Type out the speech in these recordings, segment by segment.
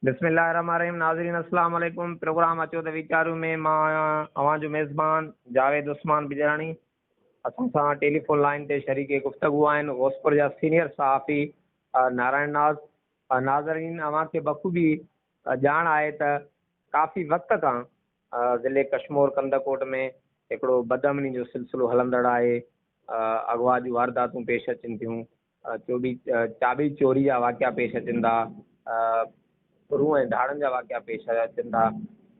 बिस्मिल्लाहिर्रहमानिर्रहीम। नाज़रीन अस्सलाम वालेकुम। प्रोग्राम अचो त वीचारूं में मां अवां जो मेज़बान जावेद उस्मान बिजरानी। असां सां टेलीफोन लाइन ते शरीक गुफ्तगू आहिनि घोसपुर जा सीनियर सहाफ़ी नारायण नाज़। नाज़रीन, अवां खे बख़ूबी ॼाण आहे त काफ़ी वक़्त खां ज़िले कशमोर कंदकोट में हिकिड़ो बदअमनी जो सिलसिलो हलंदड़ आहे। अगवा जूं वारदातूं पेश अचनि थियूं, चाबी चोरी जा वाक़िया पेश अचनि था, रूह ऐं धाड़नि जा वाक़िया पेश अचनि था।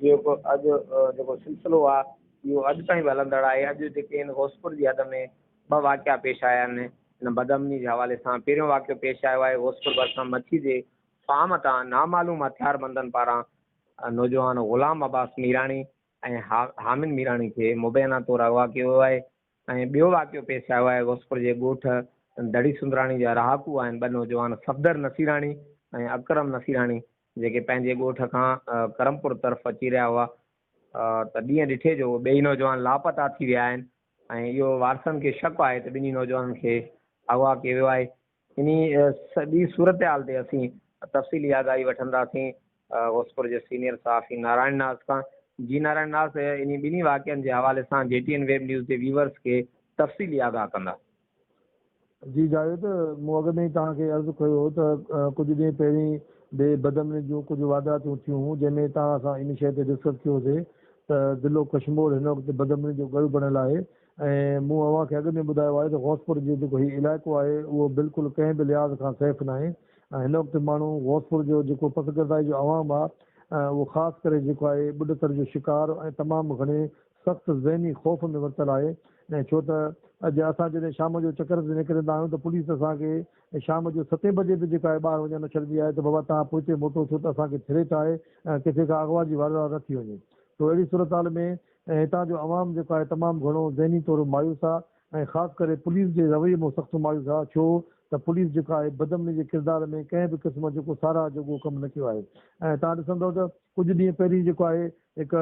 इहो अॼु जेको सिलसिलो आहे इहो अॼु ताईं बि हलंदड़ आहे। अॼु जेके आहिनि घोसपुर जी हद में 2 वाक़िया पेश आया आहिनि हिन बदअमनी जे हवाले सां। पहिरियों वाक़ियो पेश आयो आहे घोसपुर भरिसां मच्छी जे फार्म तां नामालूम हथियारबंदनि पारां नौजवान ग़ुलाम अब्बास मीराणी ऐं हामिद मीराणी खे मुबैना तौरु अगवा कयो वियो आहे। ऐं ॿियो वाक़ियो पेश आयो आहे घोसपुर जे ॻोठ दड़ी सुंदराणी जा रहाकू आहिनि 2 नौजवान सफ़दर नसीराणी ऐं अकरम नसीराणी, जेके पंहिंजे ॻोठ खां करमपुर तरफ़ अची रहिया हुआ त ॾींहं ॾिठे जो ॿई नौजवान लापता थी विया आहिनि ऐं इहो वारसनि खे शक आहे त ॿिन्ही नौजवाननि खे अगवा कयो वियो आहे। इन सॼी सूरत हाल ते असीं तफ़सीली आगाही वठंदासीं घोसपुर जे सीनियर सहाफ़ी नारायण नाज़ खां। जी नारायण नाज़, इन ॿिन्ही वाक़ियनि जे हवाले सां JTN वेब न्यूज़ जे व्यूअर्स खे तफ़सीली आगाह कंदा। जी जावेद, मूं अॻु में ई तव्हांखे अर्ज़ु कयो त कुझु ॾींहं पहिरीं बे बदअमनी जूं कुझु वारदातूं थियूं, जंहिंमें तव्हां सां इन शइ ते डिस्कस कयोसीं त ज़िलो कशमोर हिन वक़्तु बदअमनी जो गढ़ बणियल आहे। ऐं मूं अव्हां खे अॻु में ॿुधायो आहे त घोसपुर जो जेको हीउ इलाइक़ो आहे उहो बिल्कुलु कंहिं बि लिहाज़ खां सेफ न आहे। ऐं हिन वक़्तु माण्हू घोसपुर जो जेको पसगरदाई जो अवाम आहे उहो ख़ासि करे जेको आहे ॿुॾतर जो शिकार ऐं तमामु घणे सख़्तु ज़हनी ख़ौफ़ में वरितलु आहे। ऐं छो त अॼु असां जॾहिं शाम जो चकर ते निकिरंदा आहियूं त पुलिस असांखे शाम जो 7 बजे बि जेका आहे ॿाहिरि वञणु न छॾंदी आहे त बाबा तव्हां पोइ मोटो छो त असांखे थ्रेट आहे ऐं किथे खां अगवा जी वारदात न थी वञे। त अहिड़ी सूरत हाल में हितां जो अवाम जेको आहे तमामु घणो ज़हनी तौरु मायूस आहे ऐं ख़ासि करे पुलिस जे रवैये में सख़्तु मायूस आहे। छो त पुलिस जेका आहे बदअमनी जे किरदार में कंहिं बि क़िस्म जो साराह जो कमु न कयो आहे। ऐं तव्हां ॾिसंदव त कुझु ॾींहं पहिरीं जेको आहे हिकु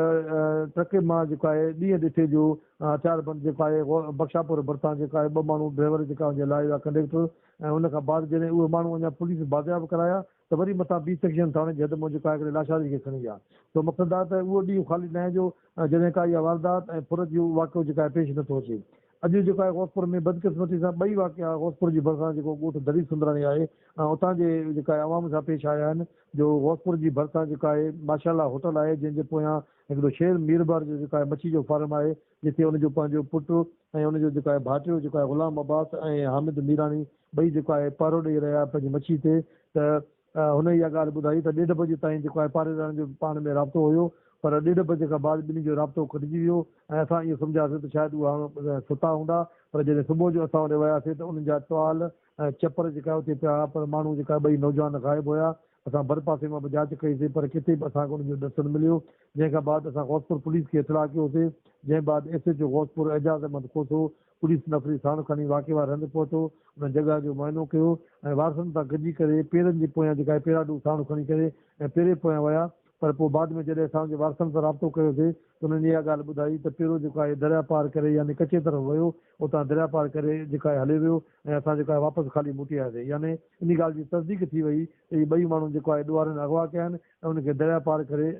ट्रक मां जेको आहे ॾींहं ॾिठे जो हथियारबंद जेको आहे बख्शापुर भरिसां जेका आहे 2 माण्हू ड्राइवर जेका हुनजे लाइ कंडक्टर ऐं हुन खां बाद जॾहिं उहे माण्हू अञा पुलिस बाज़ियाब कराया त वरी मथां B सेक्शन थाणे जे हद में जेका आहे लाशारी खे खणी विया। त मक़सदु आहे त उहो ॾींहुं ख़ाली न आहे जो जॾहिं का इहा वारदात ऐं फुरत जो वाक़ियो जेका आहे पेश नथो अचे। अॼु जेको आहे घोसपुर में बदकिस्मती सां 2 वाक़िया घोसपुर जी भरिसां जेको ॻोठ दड़ी सुंदराणी आहे ऐं उतां जे जेका आहे अवाम सां पेश आया आहिनि। जो घोसपुर जी भरिसां जेका आहे माशाला होटल आहे, जंहिंजे पोयां हिकिड़ो शेर मीरबार जो जेको आहे मच्छी जो फार्म आहे, जिते हुनजो पंहिंजो पुटु ऐं हुनजो जेको आहे भाटियो जेको आहे ग़ुलाम अब्बास ऐं हामिद मीराणी ॿई जेको आहे पारो ॾेई रहिया पंहिंजी मच्छी ते। त हुन इहा ॻाल्हि ॿुधाई त 1:30 बजे ताईं जेको आहे पारेदारनि जो पाण में राब्तो हुयो, पर 1:30 बजे खां बाद ॿिन्ही जो राब्तो कटिजी वियो ऐं असां इहो सम्झासीं त शायदि उहा सुता हूंदा। पर जॾहिं सुबुह जो असां होॾे वियासीं त उन्हनि जा टुवाल ऐं चपर जेका उते पिया, पर माण्हू जेका 2 नौजवान ग़ाइबु हुया। असां भर पासे मां बि जांच कईसीं पर किथे बि असांखे उनजो ॾसु न मिलियो। जंहिंखां बाद असां घोसपुर पुलिस खे इतला कयोसीं, जंहिं बाद SHO घोसपुर एजाज़ अहमद खोसो पुलिस नफ़री साण खणी वाक़े वार हंधि पहुतो, उन जॻह जो मुआइनो कयो ऐं वारसनि सां गॾिजी करे पेरनि जे पोयां जेका आहे पेराडू साण खणी करे ऐं पेरे पोयां विया। पर पोइ बाद में जॾहिं असांजे वारसनि सां राब्तो कयोसीं त उन्हनि इहा ॻाल्हि ॿुधाई त पहिरियों जेको आहे दरिया पार करे यानी कचे तरफ़ वियो, उतां दरिया पार करे जेका आहे हले वियो ऐं असां जेका आहे वापसि ख़ाली मोटी आयासीं। यानी इन ॻाल्हि जी तस्दीक थी वई त इहे 2 माण्हू जेको आहे ॾुआरनि अगवा कया आहिनि ऐं उनखे दरिया पार करे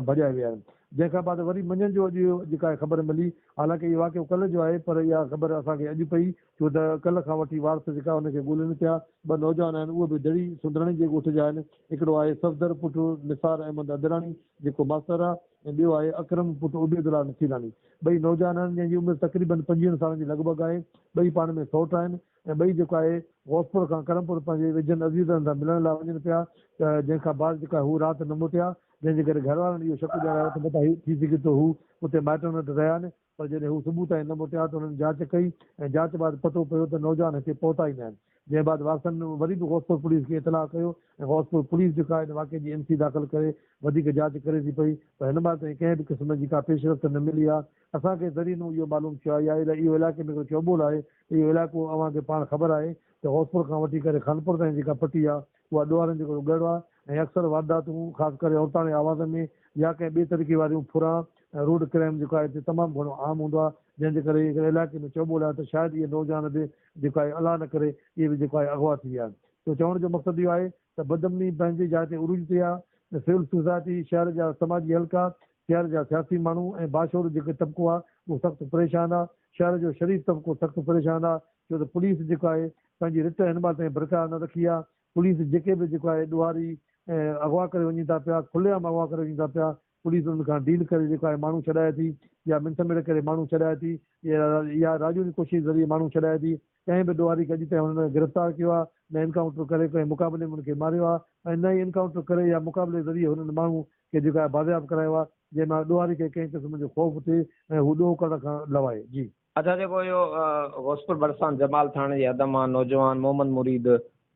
भॼाए विया आहिनि। जंहिंखां बाद वरी मंझंदि जो अॼु जेका आहे ख़बर मिली, हालांकि इहो वाक़ियो कल्ह जो आहे पर इहा ख़बर असांखे अॼु पई, छो त कल्ह खां वठी वारस जेका हुनखे ॻोल्हनि पिया। 2 नौजवान आहिनि, उहे बि दड़ी सुंदराणी जे ॻोठ जा आहिनि। हिकिड़ो आहे सफ़दर पुटु निसार अहमद अदराणी जेको मास्टर आहे ऐं ॿियो आहे अकरम पुटु उबैदुल्ला नसीराणी। 2 नौजवान आहिनि जंहिंजी उमिरि तक़रीबन 25 सालनि जी लॻभॻि आहे। 2 पाण में सौट आहिनि ऐं 2 जेको आहे घोसपुर खां करमपुर पंहिंजे वेझनि अज़ीज़नि सां मिलण लाइ वञनि पिया। त जंहिंखां बाद जेका हू राति न मोटिया, जंहिंजे करे घर वारनि इहो शक ॼाणायो त मथां थी सघे थो हू उते माइटनि वटि रहिया आहिनि। पर जॾहिं हू सुबुह ताईं न मोटिया त हुननि जांच कई ऐं जांच बाद पतो पियो त नौजवान हिते पहुता ई न आहिनि। जंहिं बाद वारसनि वरी बि घोसपुर पुलिस खे इतला कयो ऐं घोसपुर पुलिस जेका आहे वाक़े जी MC दाख़िल करे वधीक जांच करे थी पई। पर हिन बार ताईं कंहिं बि क़िस्म जी का पेशरफ़्त न मिली आहे। असांखे ज़रीनो इहो मालूम थियो आहे या इहो इलाइक़े में हिकिड़ो चौॿोल आहे, इहो इलाइक़ो अव्हांखे पाण ख़बर आहे त घोसपुर खां वठी करे खानपुर ताईं जेका पटी आहे उहा ॾुआरनि जो गढ़ आहे ऐं अक्सर वारदातूं ख़ासि करे औरताणे आवाज़ में या कंहिं ॿिए तरीक़े वारियूं फुरां ऐं रोड क्राइम जेको आहे हिते तमामु घणो आम हूंदो आहे। जंहिंजे करे हिकिड़े इलाइक़े में चौॿोल आहे त शायदि इहे नौजवान बि जेको आहे अलाह न करे इहे बि जेको आहे अगवा थी विया आहिनि। तो चवण जो मक़सदु इहो आहे त बदअमनी पंहिंजी जाइ ते उरूज ते आहे सिविल सोसाइटी, शहर जा समाजी हल्का, शहर जा सियासी माण्हू ऐं बाशोर जेके तबिको आहे उहो सख़्तु परेशान आहे। शहर जो शरीफ़ तबिको सख़्तु परेशान आहे, छो त पुलिस जेको आहे पंहिंजी रिट हिन महिल ताईं बरक़रार न रखी आहे। पुलिस जेके बि जेको आहे ॾुहारी ऐं अगवा करे वञी था पिया, खुलेआम अगवा करे वञी था पिया, पुलिस उन खां डील करे जेको आहे माण्हू छॾाए थी, या मिंट मिड़ करे माण्हू छॾाए थी, या राजूनी कोशिशि ज़रिए माण्हू छॾाए थी। कंहिं बि ॾुहारी खे अॼु ताईं हुननि गिरफ़्तार कयो आहे, न इनकाउंटर करे कंहिं मुक़ाबले में हुनखे मारियो आहे, ऐं न ई इनकाउंटर करे या मुक़ाबले ज़रिए हुननि माण्हू खे जेको आहे बाज़ियाब करायो आहे, जंहिंमां ॾुहारी खे कंहिं क़िस्म जो ख़ौफ़ थिए ऐं हू ॾोह करण खां लवाए। जी अच्छा, जेको इहो घोसपुर भरिसां जमाल थाणे जी हद मां नौजवान मोहम्मद मुरीद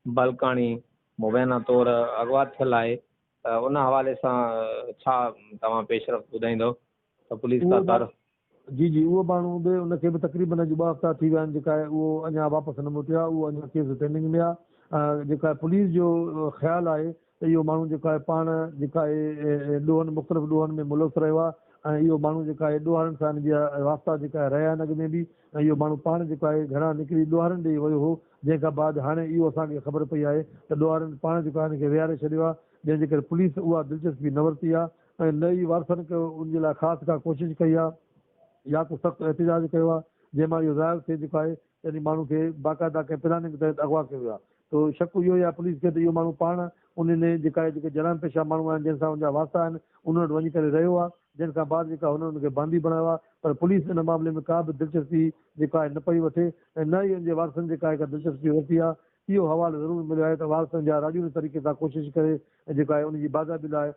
बलकाणी मुबैना तौर अगवा थियल आहे, उन हवाले सां छा तव्हां पेशरफ़्त ॿुधाईंदव त पुलिस का तार? जी जी, उहो माण्हू बि उनखे बि तक़रीबन अॼु 2 हफ़्ता थी विया आहिनि, जेका आहे उहो अञा वापसि न मोटियो आहे, उहो अञा केस पेंडिंग में आहे। जेका आहे पुलिस जो ख़्यालु आहे त इहो माण्हू जेको आहे पाण जेका आहे ॾोहनि मुख़्तलिफ़ ॾोहनि में मुलव्वस रहियो आहे, ऐं इहो माण्हू जेका आहे ॾोहारनि सां हिन जा वास्ता जेका आहे रहिया आहिनि अॻु में बि, ऐं इहो माण्हू पाण जेको आहे घरां निकिरी ॾोहारनि ॾे वियो हो, जंहिंखां बाद हाणे इहो असांखे ख़बर पई आहे त ॾोहारनि पाण जेको आहे हिनखे विहारे छॾियो आहे, जंहिंजे करे पुलिस उहा दिलचस्पी न वरिती आहे, ऐं न ई वारसनि खे उनजे लाइ ख़ासि का कोशिशि कई आहे या को सख़्तु एहतिजाज कयो आहे, जंहिंमां इहो ज़ाहिर थिए जेको आहे यानी माण्हू खे बाक़ाइदा कंहिं प्लानिंग तहत अगवा कयो वियो आहे। तो शक इहो ई आहे पुलिस खे त इहो माण्हू पाण उन जेका आहे जेके जराइम पेशा माण्हू आहिनि जंहिंसां उनजा वास्ता आहिनि उन वटि वञी करे रहियो आहे, जंहिंखां बाद जेका हुननि उनखे बांदी बणायो आहे, पर पुलिस इन मामले में का बि दिलचस्पी जेका आहे न पई वठे, ऐं न ई उनजे वारसनि जेका आहे का दिलचस्पी वरिती आहे। इहो हवालो ज़रूरु मिलियो आहे त वारसनि जा राजूनी तरीक़े सां कोशिशि करे ऐं जेका आहे उनजी बाज़ाबी लाइ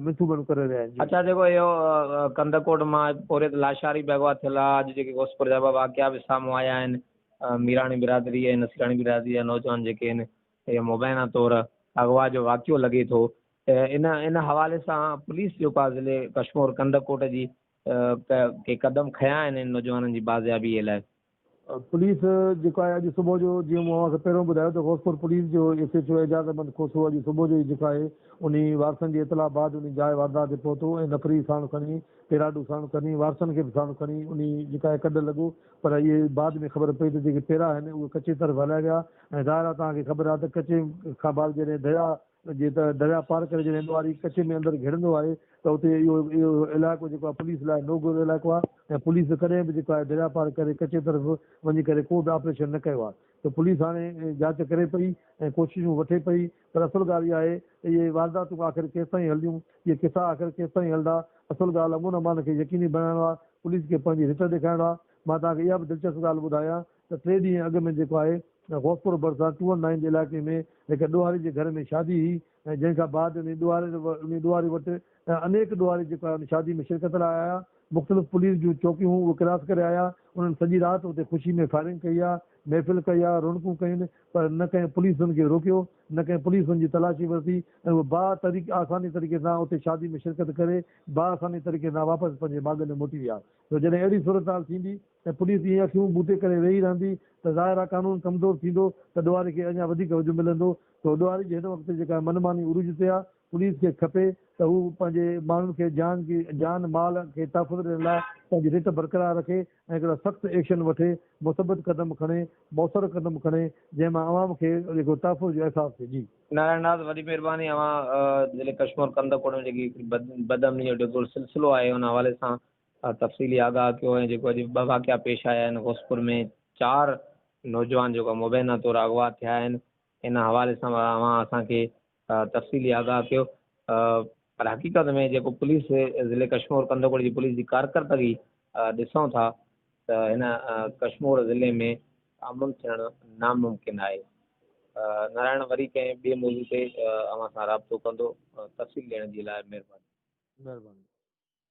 मिंथू करे रहिया आहिनि। अच्छा, जेको इहो कंदकोट मां पोरे लाशारी बि अगवा थियल आहे, अॼु जेके घोसपुर जा वाक़िया बि साम्हूं आया आहिनि, मीराणी बिरादरी ऐं नसीराणी बिरादरी जा नौजवान जेके आहिनि इहे मुबैना तौर अगवा जो वाक़ियो लॻे थो, इन हवाले सां पुलिस जेको आहे ज़िले कशमीर कंदकोट जी के क़दम खयां आहिनि इन नौजवाननि जी बाज़ियाबीअ लाइ? पुलिस जेको आहे अॼु सुबुह जो जीअं मूं तव्हांखे पहिरियों ॿुधायो त घोसपुर पुलिस जो SHO एजाज़मंद खोसो अॼु सुबुह जो ई जेको आहे उन वारसनि जी इतला बाद उन जाइ वारदात ते पहुतो ऐं नफ़री साण खणी पेराडू साण खणी वारसनि खे बि साण खणी उन जेका आहे कॾ लॻो, पर इहे बाद में ख़बर पई त जेके पेरा आहिनि उहे कचे तरफ़ हलाए विया, ऐं ज़ाहिर आहे तव्हांखे ख़बर आहे त कचे खां बाद जॾहिं दरिया पार करे जॾहिं ॾुआरी कचे में अंदरि घिरंदो आहे त उते इहो इलाइक़ो जेको आहे पुलिस लाइ नो गो इलाइक़ो आहे, ऐं पुलिस कॾहिं बि जेको आहे दरिया पार करे कचे तरफ़ वञी करे को बि ऑपरेशन न कयो आहे। त पुलिस हाणे जांच करे पई ऐं कोशिशूं वठे पई, पर असुल ॻाल्हि इहा आहे त इहे वारदातूं आख़िर केसि ताईं हलियूं, इहे किसा आख़िर केसि ताईं हलंदा, असुल ॻाल्हि अमून अमान खे यकीनी बनाइणो आहे, पुलिस खे पंहिंजी रिट ॾेखारिणो आहे। मां तव्हांखे इहा बि दिलचस्प ॻाल्हि ॿुधायां त 3 ॾींहं अॻु में जेको आहे घोसपुर भरिसां 219 जे इलाइक़े में हिकु ॾुहारी जे घर में शादी हुई, ऐं जंहिंखां बाद उन ॾुहारी वटि अनेक ॾुहारी जेको आहे उन शादी में शिरकत लाइ आया, मुख़्तलिफ़ पुलिस जूं चौकियूं उहे क्रॉस करे आया, उन्हनि सॼी राति उते ख़ुशी में फायरिंग कई आहे, महफ़िल कई आहे, रौनकूं कयूं, पर न कंहिं पुलिस हुनखे रोकियो, न कंहिं पुलिस हुनजी तलाशी वरिती, ऐं उहे आसानी तरीक़े सां उते शादी में शिरकत करे आसानी तरीक़े सां वापसि पंहिंजे बाग़ में मोटी विया। त जॾहिं अहिड़ी सूरत हाल थींदी ऐं पुलिस ईअं अखियूं बूटे करे वेही रहंदी त ज़ाहिर आहे कानून कमज़ोर थींदो, त ॾुहारी खे अञा वधीक वजु मिलंदो। त ॾुहारी जे हिन वक़्तु जेका मनमानी उरूज ते आहे, पुलिस खे खपे त हू पंहिंजे माण्हुनि खे जान माल खे तहफ़ुज़ ॾियण लाइ पंहिंजी रिट बरक़रार रखे ऐं हिकिड़ा सख़्तु एक्शन वठे, मुसबत क़दम खणे, मौसर क़दम खणे, जंहिंमां आवाम खे जेको तहफ़ुज़ जो अहसासु थिए। जी नारायण नाथ, वॾी महिरबानी। ज़िले कशमीर कंदकोट में जेकी बदअमनी जो जेको सिलसिलो आहे उन हवाले सां तफ़सीली आगाह कयो, ऐं जेको अॼु 2 वाक़िया पेश आया आहिनि घोसपुर में 4 नौजवान जेको मुबैना तौर अगवा थिया आहिनि, इन हवाले सां असांखे तफ़सीली आगाह कयो। पर हक़ीक़त में जेको पुलिस ज़िले कशमीर कंदकोट जी पुलिस जी कारकर्दगी ॾिसूं था त हिन कशमीर ज़िले में अमन थियणु नामुमकिन आहे। नारायण वरी कंहिं ॿिए मौज़ू ते अव्हां सां राबितो कंदो। तफ़सील ॾियण जे लाइ महिरबानी।